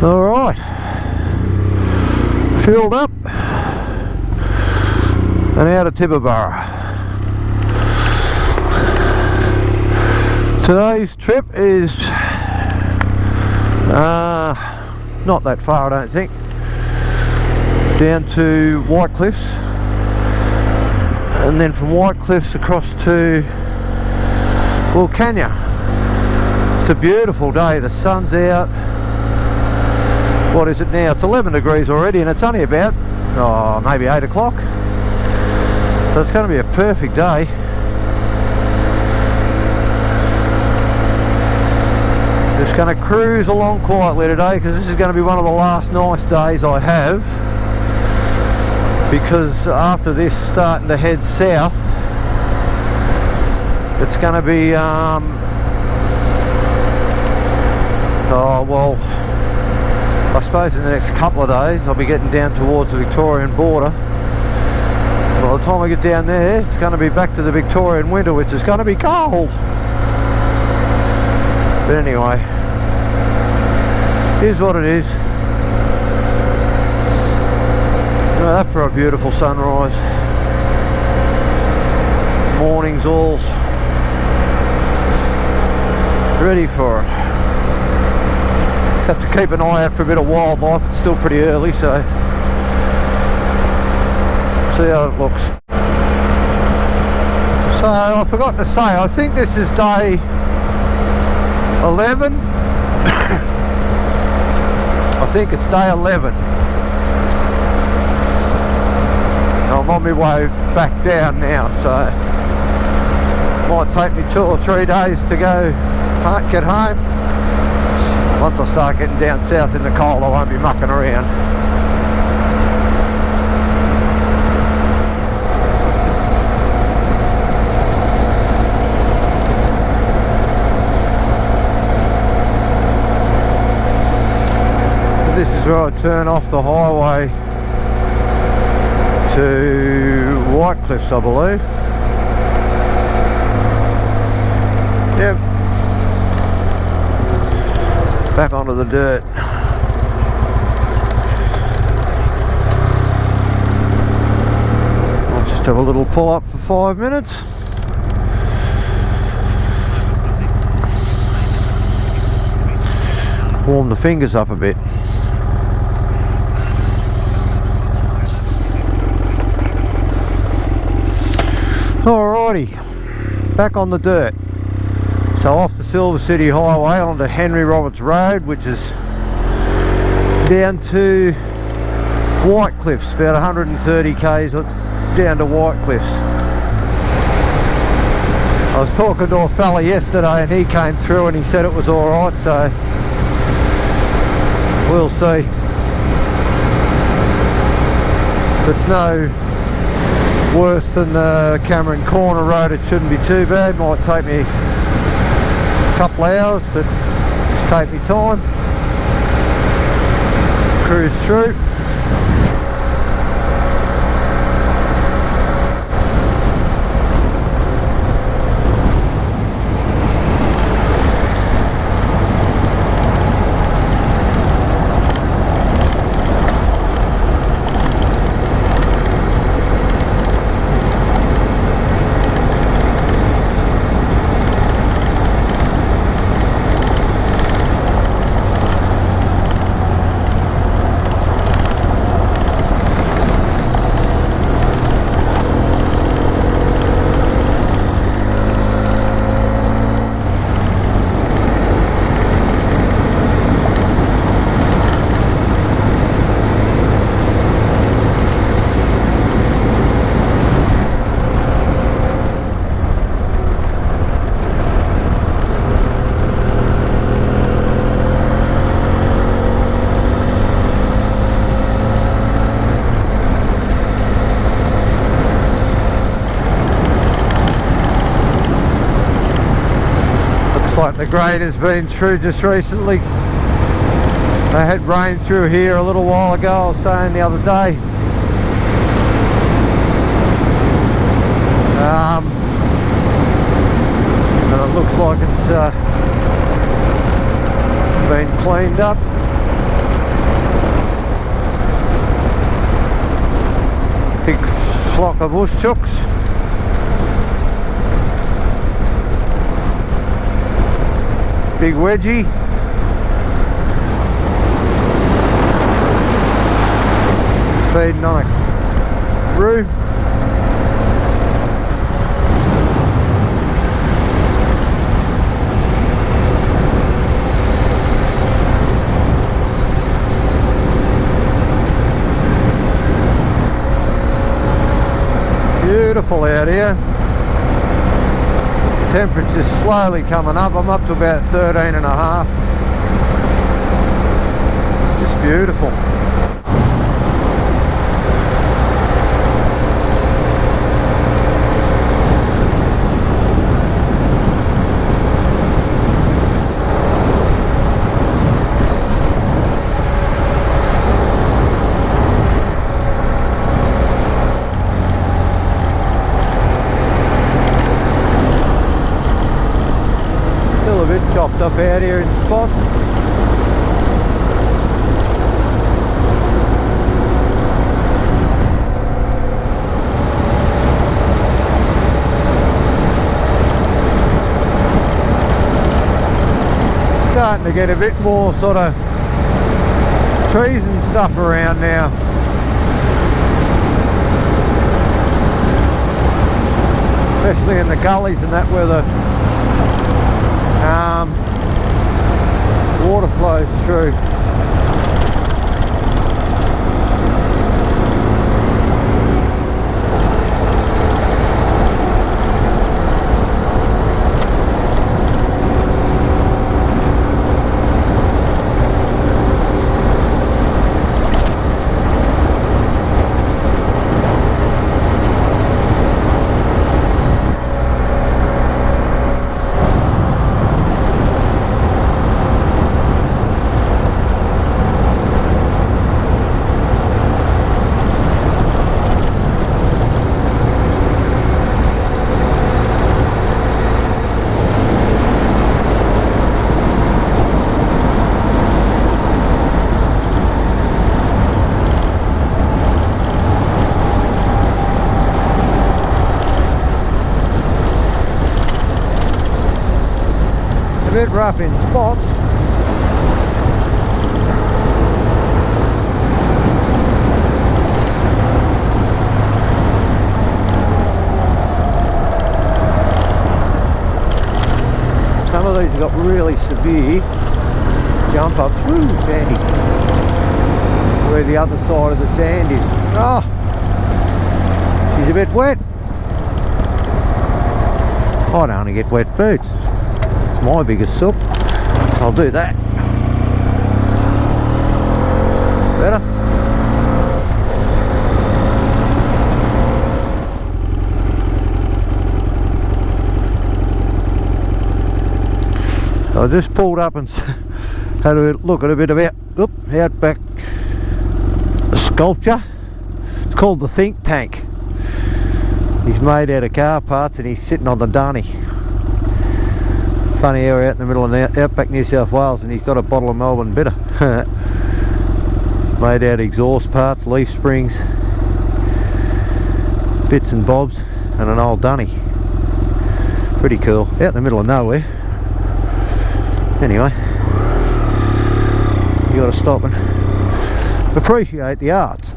Alright, filled up and out of Tibooburra. Today's trip is not that far, I don't think. Down to White Cliffs, and then from White Cliffs across to Wilcannia. It's a beautiful day, the sun's out. What is it now? It's 11 degrees already, and it's only about maybe 8 o'clock. So it's going to be a perfect day. Just going to cruise along quietly today, because this is going to be one of the last nice days I have, because after this, starting to head south, it's going to be I suppose in the next couple of days I'll be getting down towards the Victorian border. By the time I get down there, it's going to be back to the Victorian winter, which is going to be cold. But anyway, here's what it is. That for a beautiful sunrise. Morning's all ready for it. Have to keep an eye out for a bit of wildlife. It's still pretty early, so see how it looks. So I forgot to say, I think this is day 11. I think it's day 11. I'm on my way back down now, so it might take me 2 or 3 days to go get home. Once I start getting down south in the cold, I won't be mucking around. This is where I turn off the highway to White Cliffs, I believe. Yep. Back onto the dirt. I'll just have a little pull up for 5 minutes. Warm the fingers up a bit. Alrighty, back on the dirt. So off the Silver City Highway onto Henry Roberts Road, which is down to White Cliffs, about 130 k's down to White Cliffs. I was talking to a fella yesterday and he came through and he said it was alright, so we'll see. If it's no worse than the Cameron Corner Road, it shouldn't be too bad. Might take me couple of hours, but just take me time, cruise through. Like the grain has been through just recently. They had rain through here a little while ago, I was saying the other day. And it looks like it's been cleaned up. Big flock of bush chooks. Big wedgie. Feeding on a roo. Beautiful out here. Temperature's slowly coming up. I'm up to about 13 and a half. It's just beautiful. Chopped up out here in spots. Starting to get a bit more sort of trees and stuff around now. Especially in the gullies and that where the water flows through. A bit rough in spots. Some of these have got really severe jump ups. Woo, sandy. Where the other side of the sand is. Oh, she's a bit wet. I don't only get wet boots. My biggest sook. I'll do that. Better. I just pulled up and had a look at a bit of outback sculpture. It's called the Think Tank. He's made out of car parts and he's sitting on the dunny. Funny area out in the middle of the outback New South Wales, and he's got a bottle of Melbourne Bitter made out of exhaust parts, leaf springs, bits and bobs, and an old dunny. Pretty cool, out in the middle of nowhere. Anyway, you got to stop and appreciate the arts.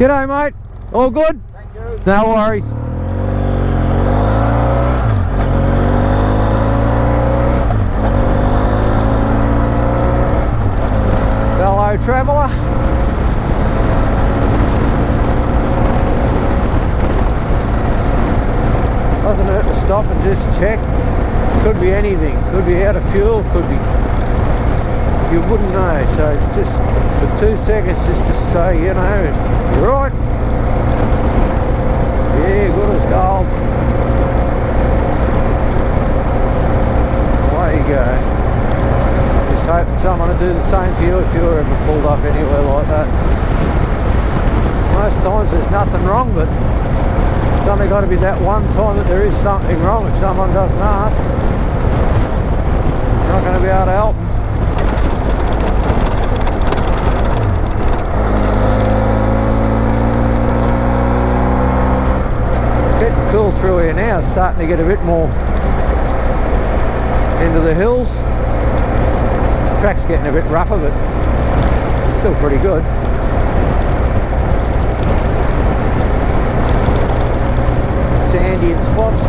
G'day, mate. All good? Thank you. No worries. Fellow traveller. Doesn't hurt to stop and just check. Could be anything. Could be out of fuel. Could be. You wouldn't know. So just for 2 seconds, just to say, you know, you're right. Yeah, good as gold. Away you go. Just hoping someone will do the same for you if you're ever pulled up anywhere like that. Most times there's nothing wrong, but it's only got to be that one time that there is something wrong if someone doesn't ask. You're not going to be able to help them. Getting cool through here now. It's starting to get a bit more into the hills. The track's getting a bit rougher, but it's still pretty good. Sandy in spots.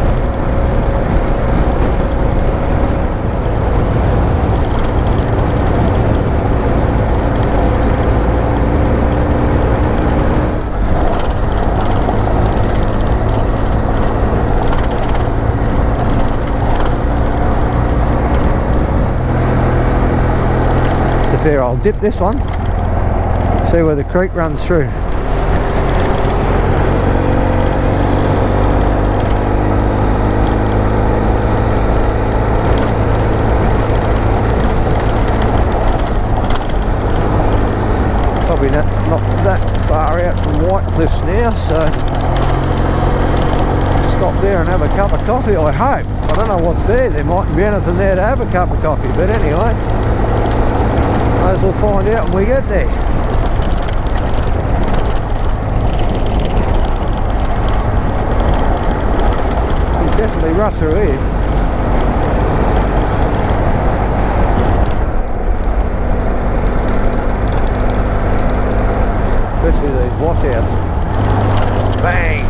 It's a fair old dip, this one. See where the creek runs through. Probably not that far out from White Cliffs now, so stop there and have a cup of coffee, I hope. I don't know what's there. There mightn't be anything there to have a cup of coffee, but anyway, may as well find out when we get there. It's definitely rough through here. Especially these washouts. Bang!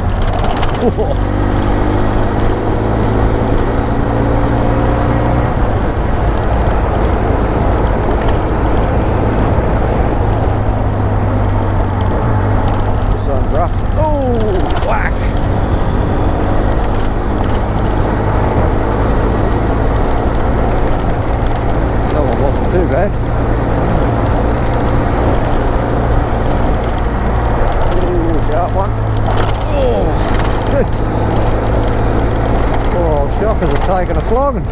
This one's rough. Oh, whack! That one wasn't too bad. Sharp one. Oh, Jesus. Poor old shockers are taking a flogging.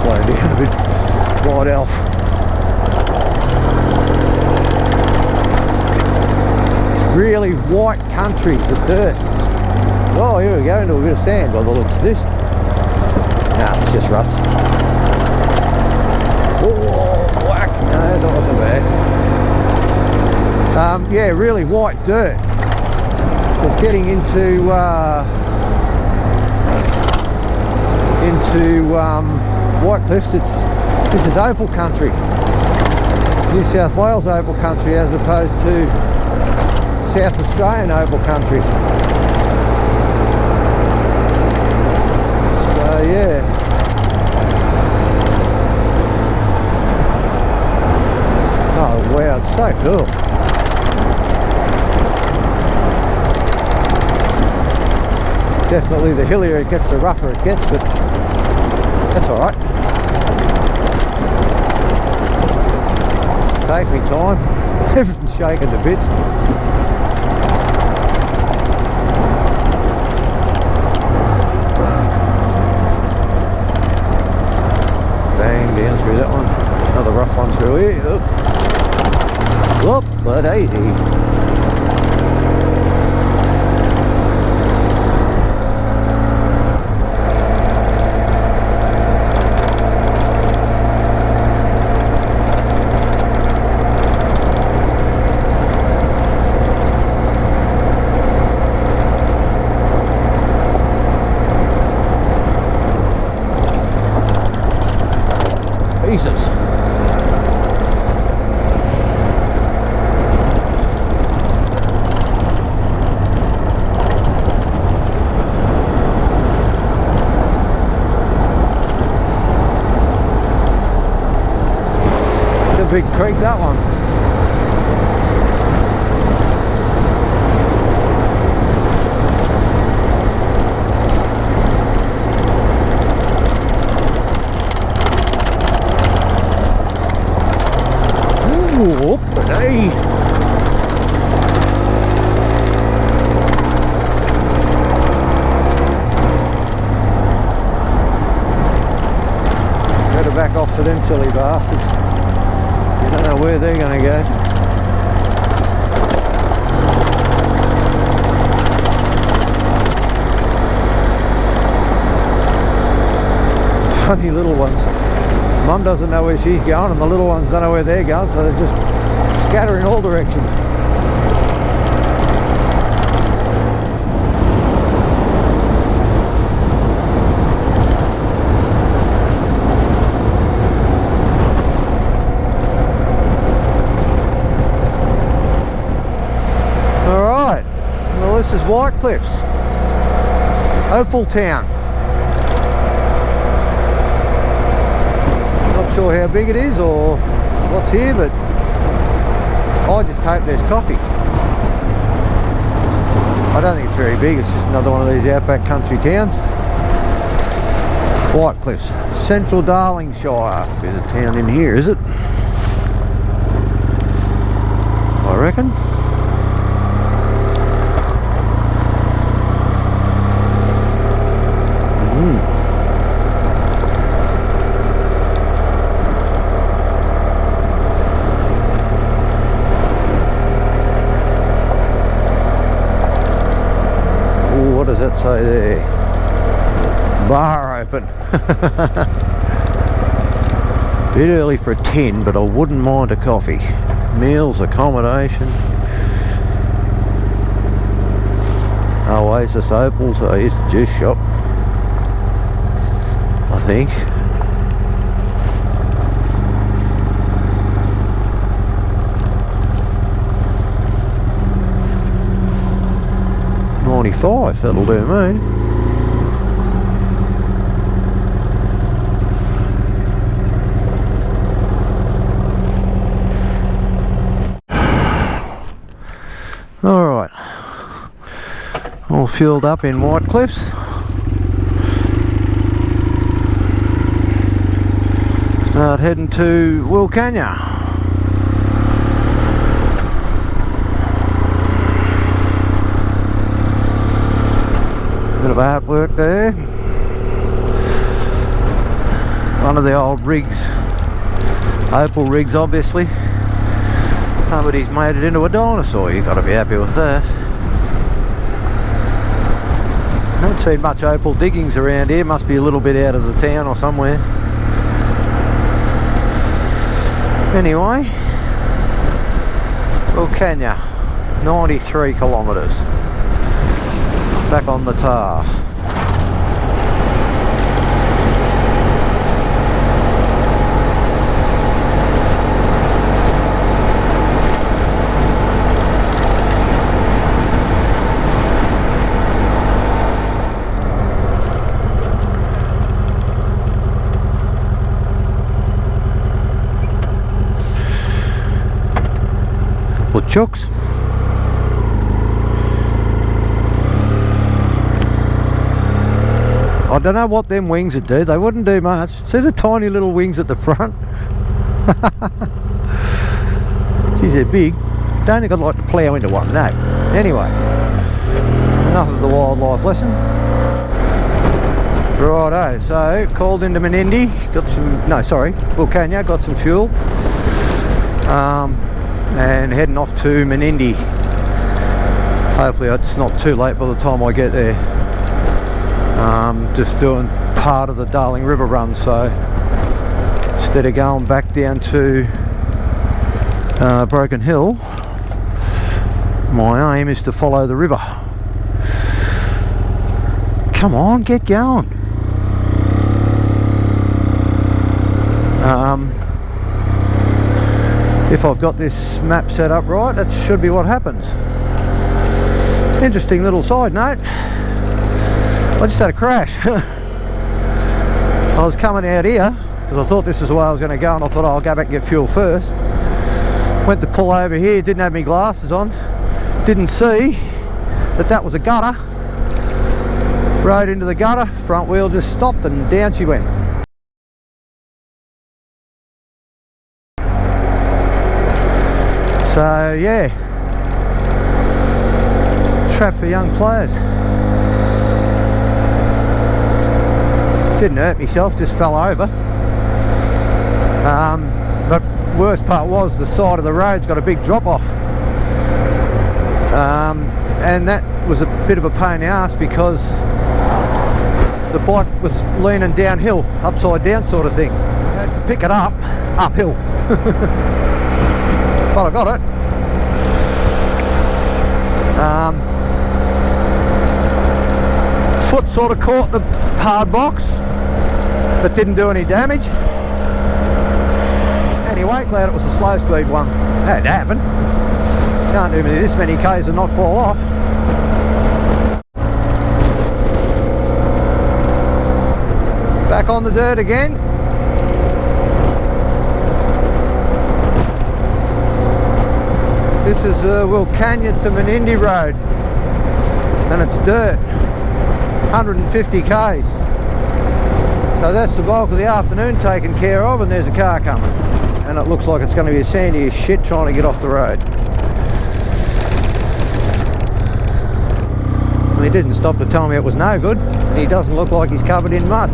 Slow down a bit, White Elf. It's really white country, the dirt. Oh, here we go, into a bit of sand by the looks of this. Nah, it's just rust. Oh, whack. No, that wasn't bad. Yeah, really white dirt. It's getting into White Cliffs. This is opal country. New South Wales opal country as opposed to South Australian opal country. Yeah. Oh wow, it's so cool. Definitely the hillier it gets, the rougher it gets, but that's alright. Take me time. Everything's shaking to bits. Bang, down through that one. Another rough one through here. Whoop, but easy. Big creek, that one. Ooh, up-a-day. Better back off for them silly bastards. You don't know where they're going to go. Funny little ones. Mum doesn't know where she's going and the little ones don't know where they're going, so they're just scatter in all directions. Alright, well this is White Cliffs, Opal Town. Not sure how big it is or what's here, but I just hope there's coffee. I don't think it's very big, it's just another one of these outback country towns. White Cliffs, Central Darlingshire. Bit of town in here, is it? I reckon. What does that say there? Bar open. Bit early for a 10, but I wouldn't mind a coffee. Meals, accommodation. Oasis Opals, it's a juice shop, I think. $95, that'll do me. Alright, all fueled up in White Cliffs. Start heading to Wilcannia. Bit of artwork there. One of the old rigs, Opal rigs obviously. Somebody's made it into a dinosaur, you've got to be happy with that. Haven't seen much Opal diggings around here, must be a little bit out of the town or somewhere. Anyway, Wilcannia, 93 kilometres. Back on the tar. Woodchucks. I don't know what them wings would do, they wouldn't do much. See the tiny little wings at the front? Geez, they're big. Don't think I'd like to plough into one, no. Anyway, enough of the wildlife lesson. Righto, so called into Menindee, got some, no sorry, Wilcannia, got some fuel. And heading off to Menindee. Hopefully it's not too late by the time I get there. Just doing part of the Darling River run, so instead of going back down to Broken Hill, my aim is to follow the river. Come on, get going. If I've got this map set up right, that should be what happens. Interesting little side note, I just had a crash. I was coming out here, because I thought this is the way I was going to go, and I thought, oh, I'll go back and get fuel first. Went to pull over here, didn't have my glasses on, didn't see that that was a gutter. Rode into the gutter, front wheel just stopped and down she went. So yeah, trap for young players. Didn't hurt myself, just fell over. But worst part was the side of the road's got a big drop off. And that was a bit of a pain in the ass because the bike was leaning downhill, upside down sort of thing. I had to pick it up, uphill. But I got it. Foot sort of caught the hard box, but didn't do any damage. Anyway, glad it was a slow speed one. That happened. Can't do this many Ks and not fall off. Back on the dirt again. This is Wilcannia to Menindee Road, and it's dirt, 150 Ks. So that's the bulk of the afternoon taken care of, and there's a car coming. And it looks like it's going to be as sandy as shit trying to get off the road. He didn't stop to tell me it was no good, and he doesn't look like he's covered in mud.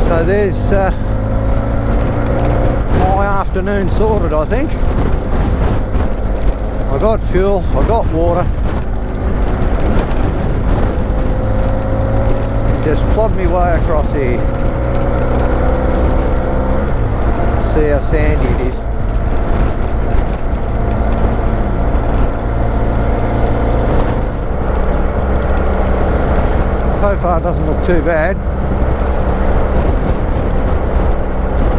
So there's my afternoon sorted, I think. I got fuel, I got water. Just plod me way across here. See how sandy it is. So far it doesn't look too bad.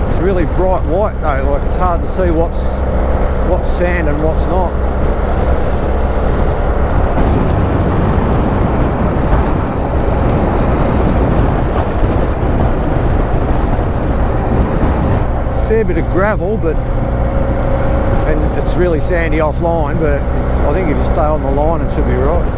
It's really bright white though, like it's hard to see what's sand and what's not. Fair bit of gravel, and it's really sandy offline, but I think if you stay on the line it should be right.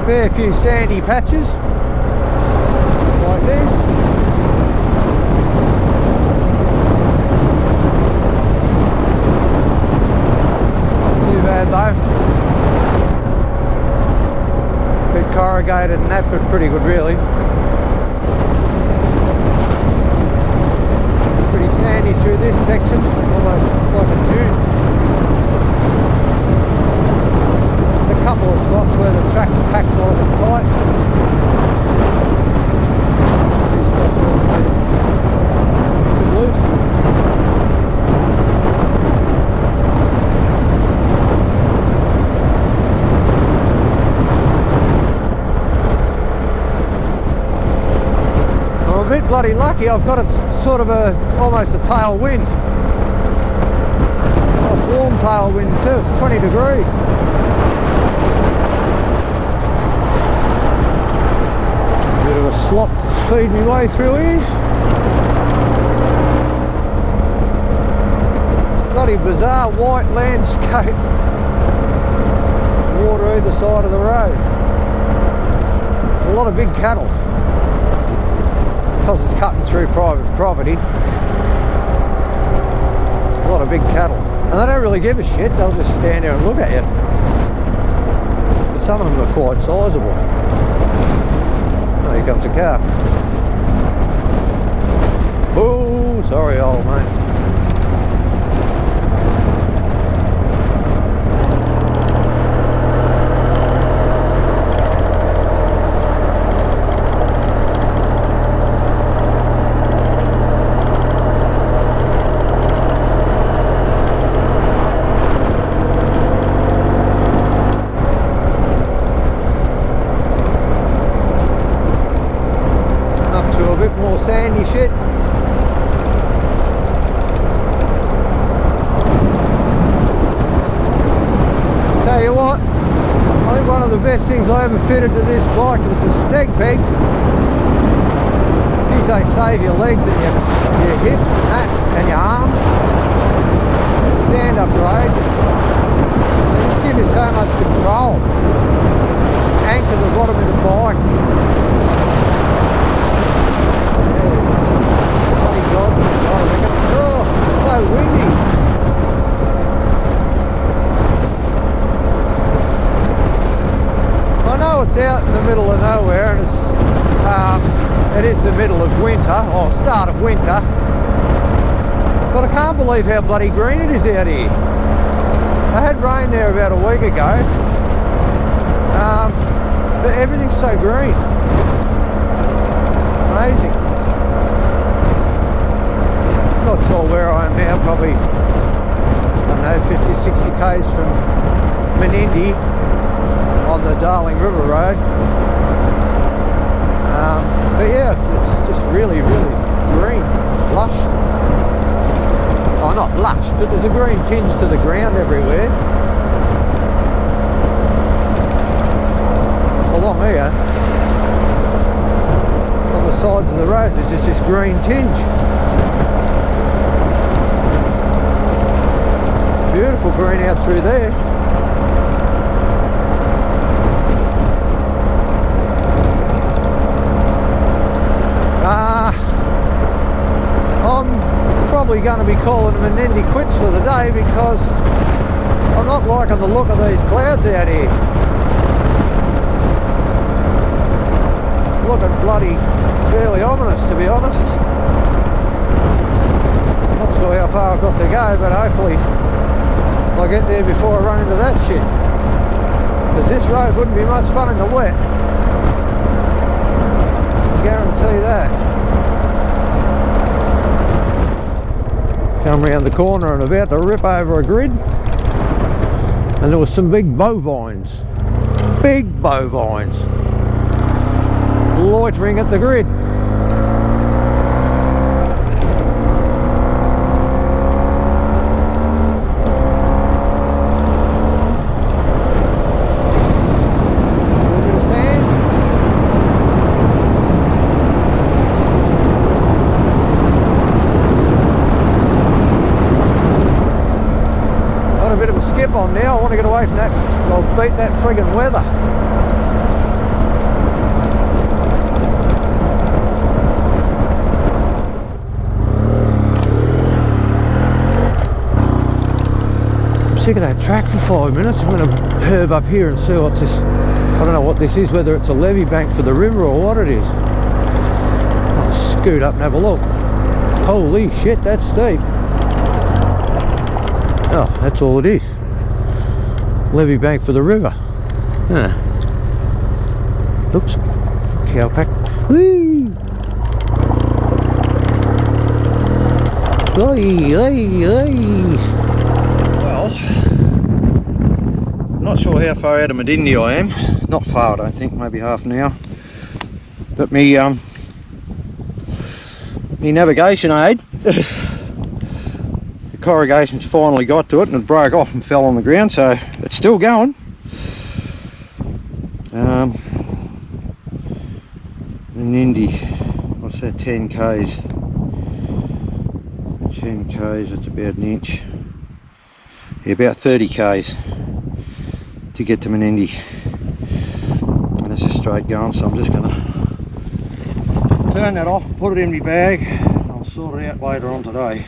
Fair few sandy patches like this. Not too bad though. Bit corrugated and that, but pretty good really. Pretty sandy through this section, almost like a dune. There's a couple of spots where the track's packed nice and tight. I'm a bit bloody lucky. I've got it sort of almost a tailwind. Nice warm tailwind too. It's 20 degrees. Bit of a slop feed me way through here. Bloody bizarre white landscape. Water either side of the road. A lot of big cattle. Because it's cutting through private property. A lot of big cattle. And they don't really give a shit, they'll just stand there and look at you. But some of them are quite sizable. Oh, here comes a car. Oh, sorry old mate. best things I ever fitted to this bike was the steg pegs. Geez, they save your legs and your hips and that, and your arms. Stand up for ages. They just give you so much control. Anchor the bottom of the bike. Yeah. Bloody gods, I reckon. Oh, so windy. I know it's out in the middle of nowhere, and it is the middle of winter, or start of winter, but I can't believe how bloody green it is out here. I had rain there about a week ago, but everything's so green. Amazing. Not sure where I am now, probably, I don't know, 50, 60 k's from Menindee on the Darling River Road. But yeah, it's just really, really green, lush. Oh, not lush, but there's a green tinge to the ground everywhere. Along here, on the sides of the road, there's just this green tinge. Beautiful green out through there. I'm probably going to be calling Menindee quits for the day, because I'm not liking the look of these clouds out here. Looking bloody fairly ominous, to be honest. Not sure how far I've got to go, but hopefully I'll get there before I run into that shit, because this road wouldn't be much fun in the wet. I guarantee that. Come round the corner and about to rip over a grid, and there was some big bovines loitering at the grid. On now, I want to get away from that. I'll beat that friggin' weather. I'm sick of that track for 5 minutes. I'm going to herb up here and see what's this. I don't know what this is, whether it's a levee bank for the river or what it is. I'll scoot up and have a look. Holy shit, that's steep. Oh, that's all it is. Levee bank for the river. Huh. Oops. Cow pack. Whee! Well, not sure how far out of Menindee I am. Not far, I don't think. Maybe half an hour. But me navigation aid, the corrugation's finally got to it, and it broke off and fell on the ground, so it's still going. Menindee, what's that, 10 k's? 10 k's, that's about an inch. Yeah, about 30 k's to get to Menindee, and it's just straight going. So I'm just going to turn that off, put it in my bag. I'll sort it out later on today.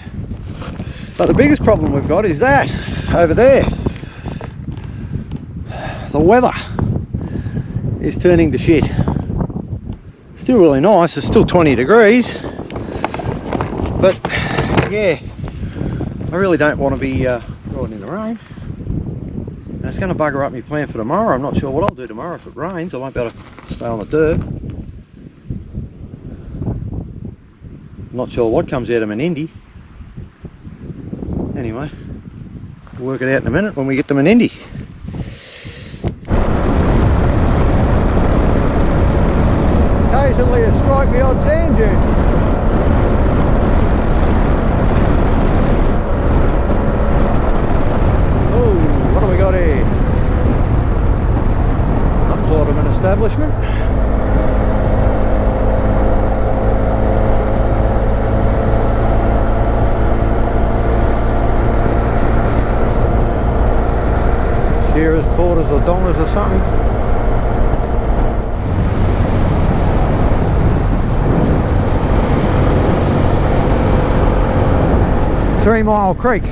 But the biggest problem we've got is that over there. The weather is turning to shit. Still really nice, it's still 20 degrees, but yeah, I really don't want to be riding in the rain, and it's going to bugger up my plan for tomorrow. I'm not sure what I'll do tomorrow if it rains. I won't be able to stay on the dirt. Not sure what comes out of Menindee. Anyway, we'll work it out in a minute when we get to Menindee. Occasionally a strike the odd sand dune. Oh, what do we got here? establishment. Shearers, quarters or dongers or something. Three Mile Creek.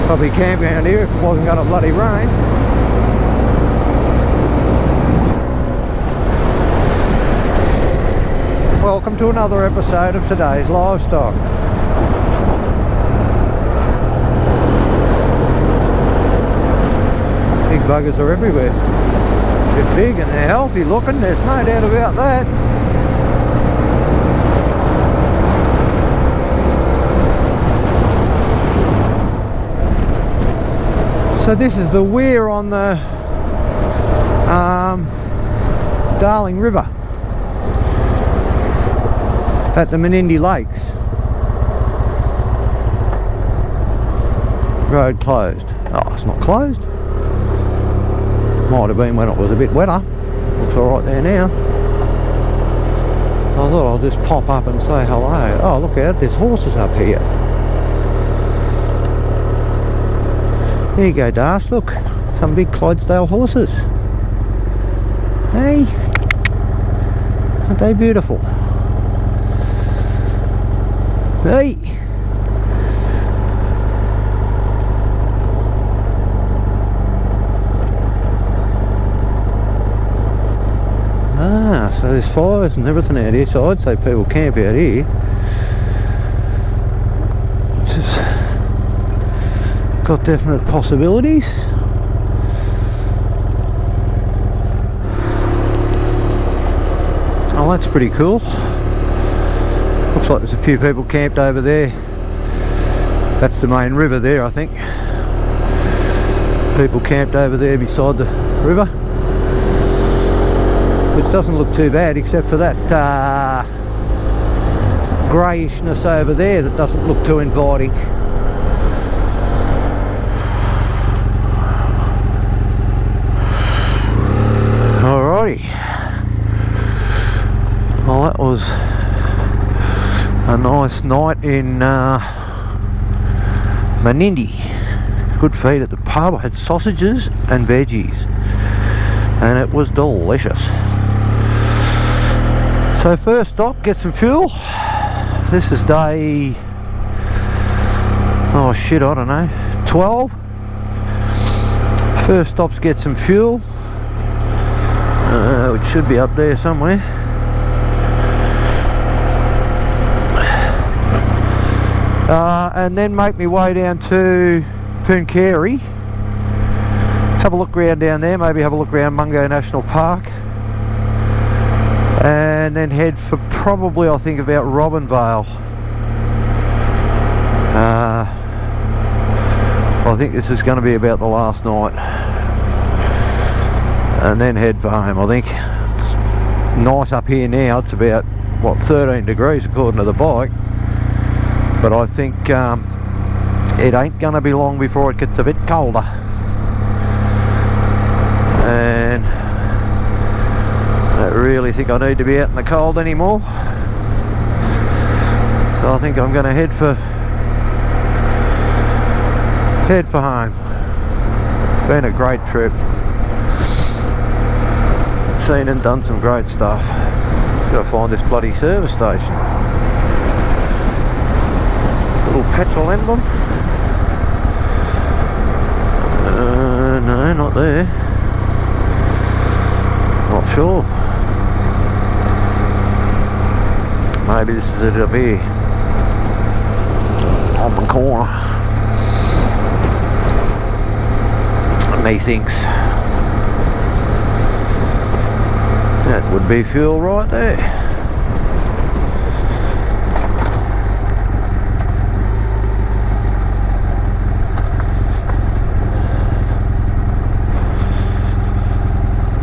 Probably camp around here if it wasn't going to bloody rain. Welcome to another episode of today's Livestock. Big buggers are everywhere. They're big and they're healthy looking, there's no doubt about that. So this is the weir on the Darling River at the Menindee Lakes. Road closed. Oh, it's not closed. Might have been when it was a bit wetter. Looks alright there now. I thought I'll just pop up and say hello. Oh, look out, there's horses up here. There you go, Darce, look. Some big Clydesdale horses. Hey, aren't they beautiful? Hey! Ah, so there's fires and everything out here, so I'd say people camp out here. Got definite possibilities. Oh, that's pretty cool. Looks like there's a few people camped over there. That's the main river there, I think. People camped over there beside the river, which doesn't look too bad except for that greyishness over there that doesn't look too inviting. Alrighty. Well, that was a nice night in Menindee. Good feed at the pub. I had sausages and veggies and it was delicious. So first stop, get some fuel. This is day, oh shit, I don't know, 12. First stop's get some fuel, which should be up there somewhere. And then make my way down to Pooncarie, have a look around down there, maybe have a look around Mungo National Park, and then head for probably, I think, about Robinvale. I think this is going to be about the last night, and then head for home. I think it's nice up here now. It's about, what, 13 degrees according to the bike, but I think it ain't going to be long before it gets a bit colder. And I don't really think I need to be out in the cold anymore. So I think I'm going to head for home. Been a great trip. Seen and done some great stuff. Got to find this bloody service station. Little petrol emblem. No, not there. Not sure. Maybe this is it up here. On the corner. Methinks that would be fuel right there.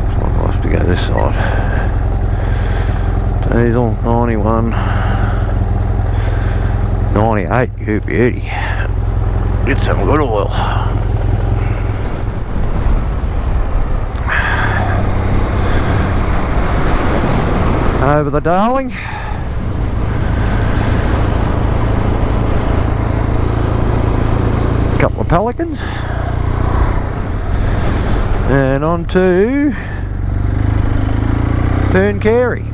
So I'll have to go this side. Diesel 91. 98, you beauty. Did some good oil. Over the Darling. Couple of Pelicans. And on to Pooncarie.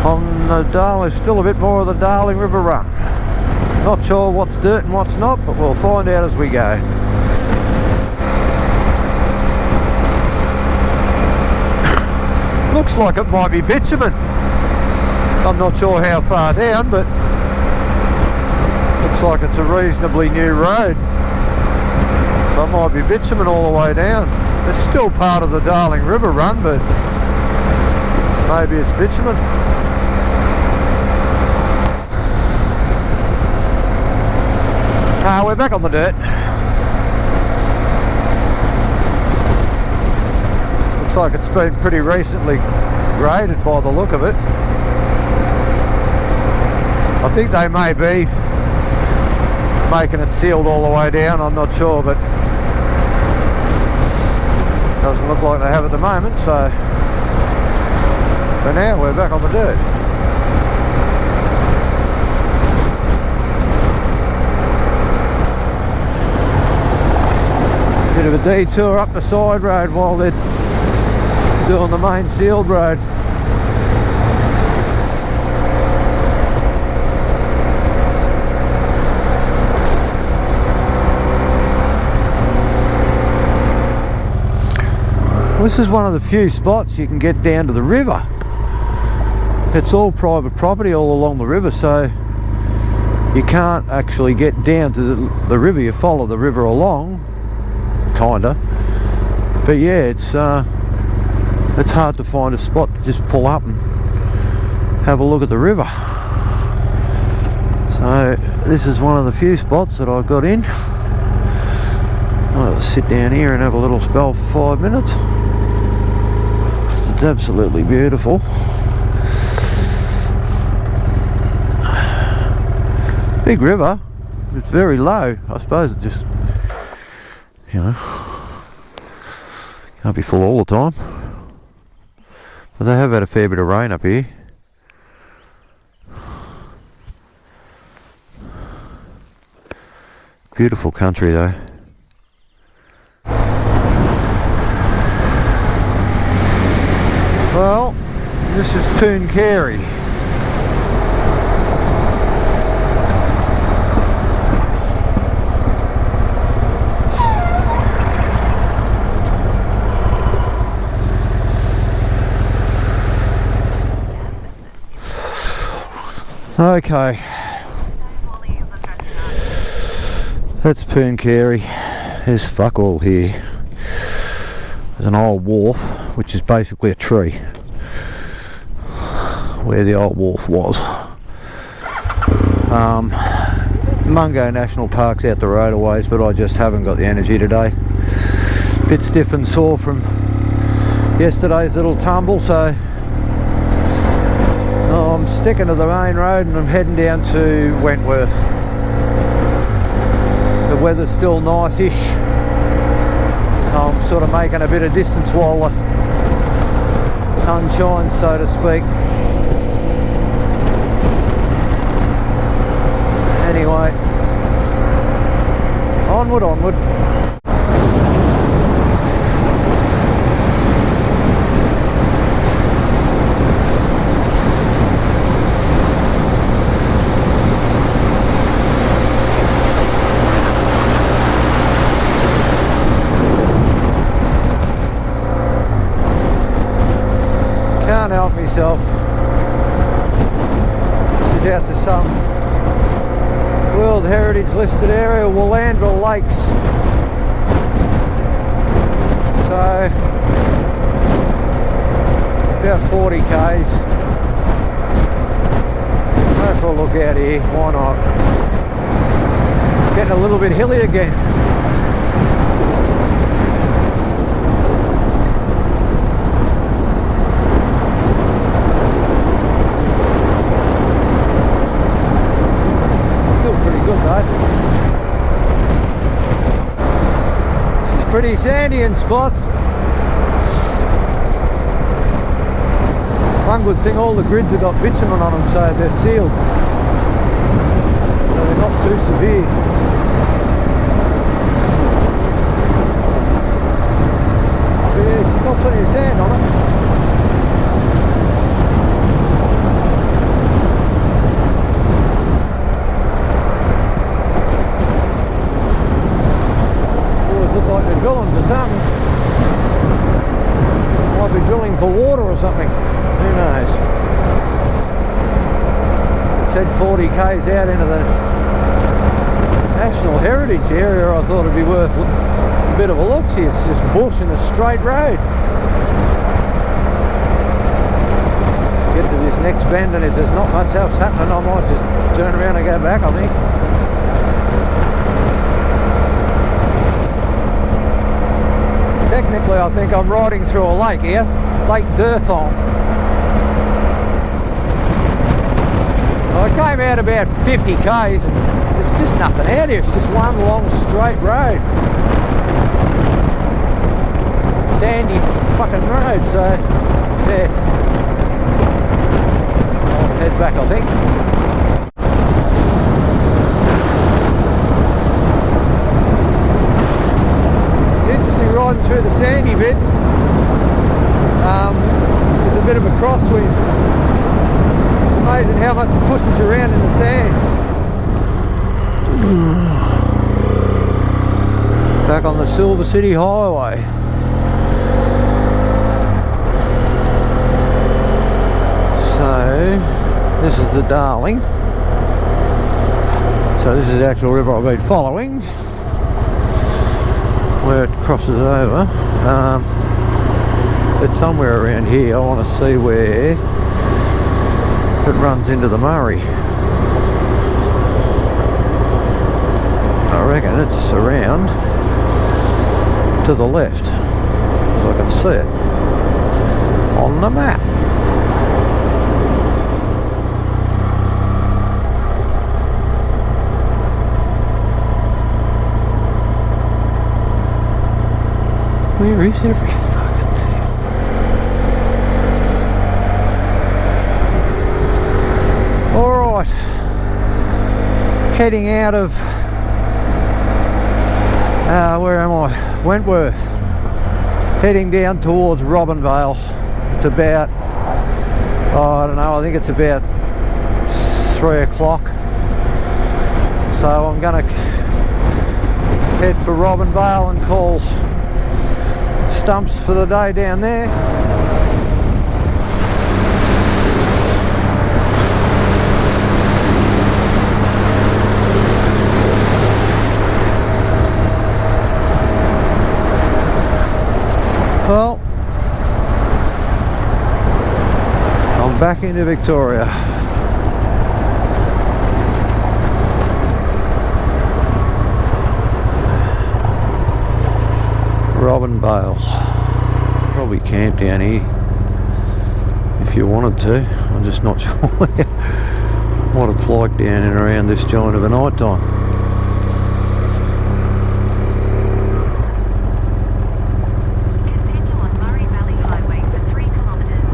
On the Darling, still a bit more of the Darling River run. Not sure what's dirt and what's not, but we'll find out as we go. Looks like it might be bitumen. I'm not sure how far down, but looks like it's a reasonably new road. It might be bitumen all the way down. It's still part of the Darling River run, but maybe it's bitumen. We're back on the dirt. Looks like it's been pretty recently graded by the look of it. I think they may be making it sealed all the way down, I'm not sure, but doesn't look like they have at the moment, so for now we're back on the dirt. Bit of a detour up the side road while they're doing the main sealed road. This is one of the few spots you can get down to the river. It's all private property all along the river, so you can't actually get down to the river. You follow the river along, kinda. But yeah, it's hard to find a spot to just pull up and have a look at the river. So this is one of the few spots that I got in. I'll sit down here and have a little spell for 5 minutes. It's absolutely beautiful. Big river. It's very low. I suppose it just, you know, can't be full all the time. But they have had a fair bit of rain up here. Beautiful country though. Well, this is Pooncarie. Okay, that's Pooncarie. There's fuck all here. There's an old wharf, which is basically a tree where the old wharf was. Mungo National Park's out the road a ways, but I just haven't got the energy today. Bit stiff and sore from yesterday's little tumble, so I'm sticking to the main road and I'm heading down to Wentworth. The weather's still nice-ish, so I'm sort of making a bit of distance while the sun shines, so to speak. Anyway, onward, onward. Can't help myself. This is out to some World Heritage listed area, Willandra Lakes. So about 40 k's. Go for a look out here, why not? Getting a little bit hilly again. sandy in spots. One good thing, all the grids have got bitumen on them, so they're sealed. So they're not too severe. But yeah, she's got plenty of sand on it. Always look like they're drilling for something. Might be drilling for water or something. Who knows? It's head 40 k's out into the National Heritage area. I thought it'd be worth a bit of a look. See, it's just bush and a straight road. Get to this next bend, and if there's not much else happening, I might just turn around and go back, I think. Technically, I think I'm riding through a lake here, Lake Durthong. I came out about 50 k's and there's just nothing out here. It's just one long straight road. Sandy fucking road, so yeah. I'll head back, I think. It's interesting riding through the sandy bits. There's a bit of a crosswind. Amazing how much it pushes you around in the sand. Back on the Silver City Highway. So this is the Darling. So this is the actual river I've been following, where it crosses over. It's somewhere around here. I want to see where it runs into the Murray. I reckon it's around to the left, as I can see it on the map. Where is every fucking thing? Alright, heading out of where am I? Wentworth, heading down towards Robinvale. It's about, I don't know, I think it's about 3 o'clock. So I'm gonna head for Robinvale and call stumps for the day down there. Well, I'm back into Victoria. Robinvale. Probably camp down here if you wanted to. I'm just not sure what it's like down and around this joint of a night time. Continue on Murray Valley Highway for 3 kilometers.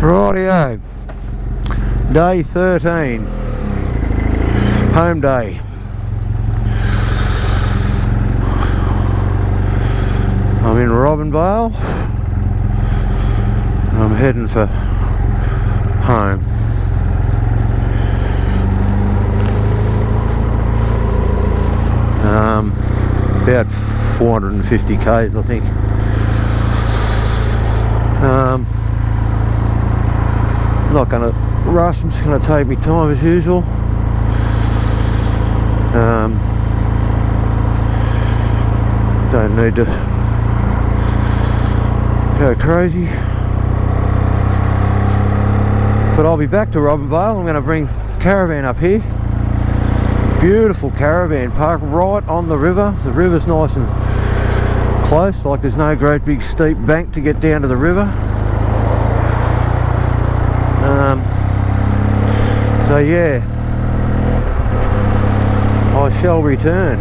Rightio, day 13, home day. I'm in Robinvale. I'm heading for home. About 450 k's, I think. I'm not going to rush. I'm just going to take my time as usual. Don't need to go crazy. But I'll be back to Robinvale. I'm going to bring caravan up here. Beautiful caravan park right on the river. The river's nice and close, like there's no great big steep bank to get down to the river. So yeah, I shall return.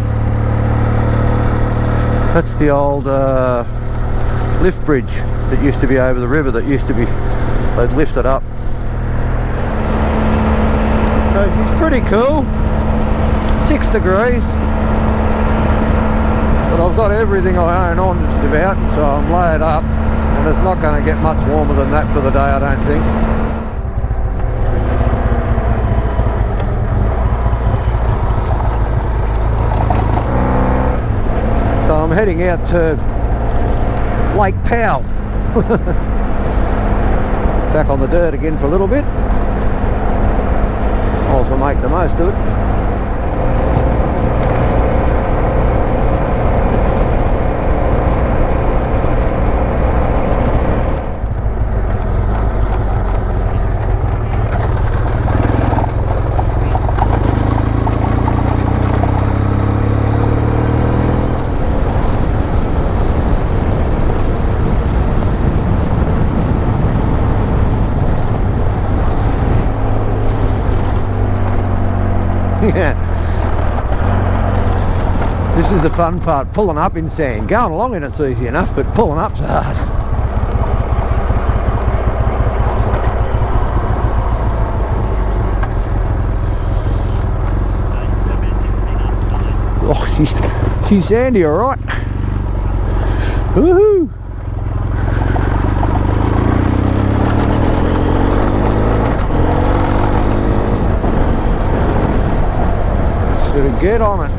That's the old lift bridge that used to be over the river, that used to be, they'd lift it up. So she's pretty cool. 6 degrees. But I've got everything I own on just about, so I'm laid up, and it's not going to get much warmer than that for the day, I don't think. So I'm heading out to Lake Powell. Back on the dirt again for a little bit. Also make the most of it. Yeah. This is the fun part, pulling up in sand. Going along in it's easy enough, but pulling up's hard. Oh, she's sandy, alright. Woohoo! To get on it.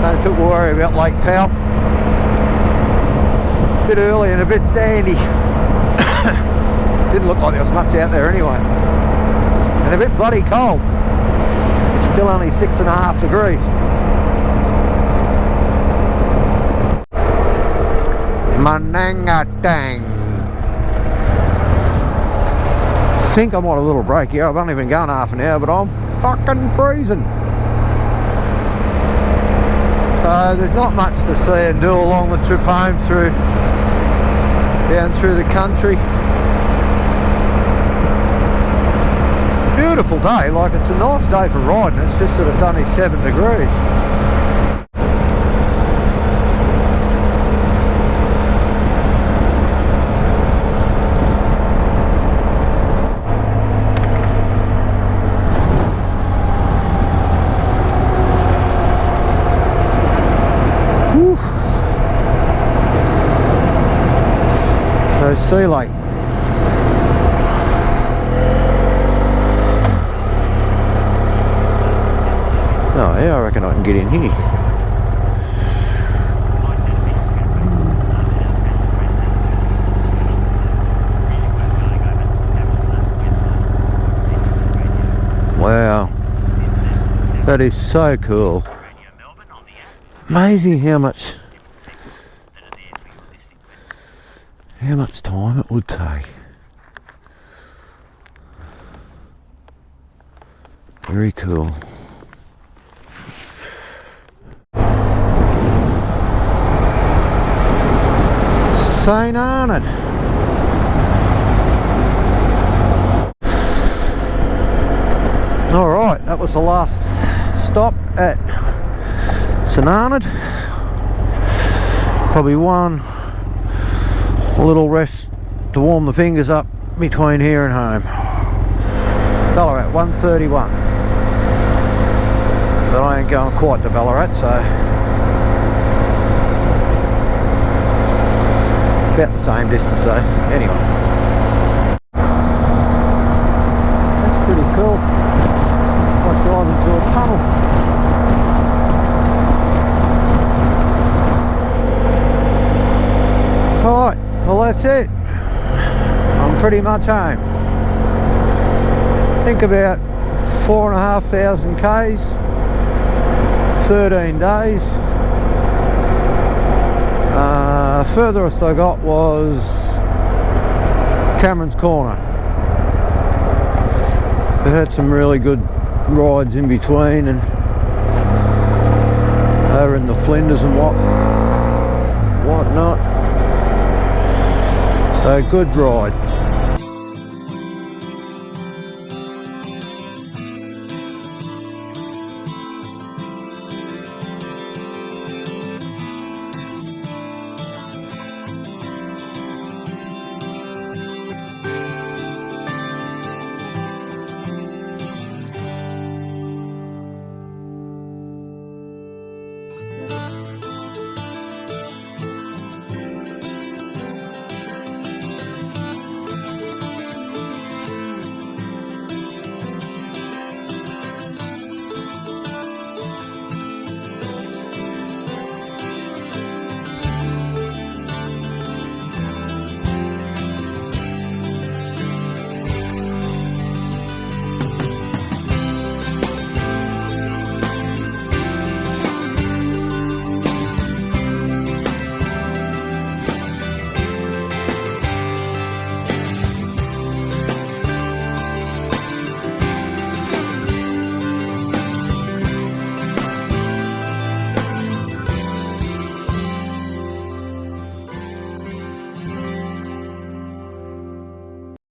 Don't too worry about Lake Powell. A bit early and a bit sandy. Didn't look like there was much out there anyway. And a bit bloody cold. It's still only 6.5 degrees. Manangatang. I think I'm on a little break here. I've only been going half an hour, but I'm fucking freezing. So there's not much to see and do along the trip home down through the country. Beautiful day, like it's a nice day for riding, it's just that it's only 7 degrees. Whew. So Sea Lake. Oh yeah, I reckon I can get in here. Wow, that is so cool. Amazing how much time it would take. Very cool. St. Arnaud. Alright, that was the last stop at St. Arnaud. Probably one little rest to warm the fingers up between here and home. Ballarat, 1:31. But I ain't going quite to Ballarat, so about the same distance though. Anyway, that's pretty cool. Like driving through a tunnel. Alright, well that's it. I'm pretty much home. I think about 4,500 k's. 13 days. Furthest I got was Cameron's Corner. We had some really good rides in between, and over in the Flinders and whatnot. So good ride.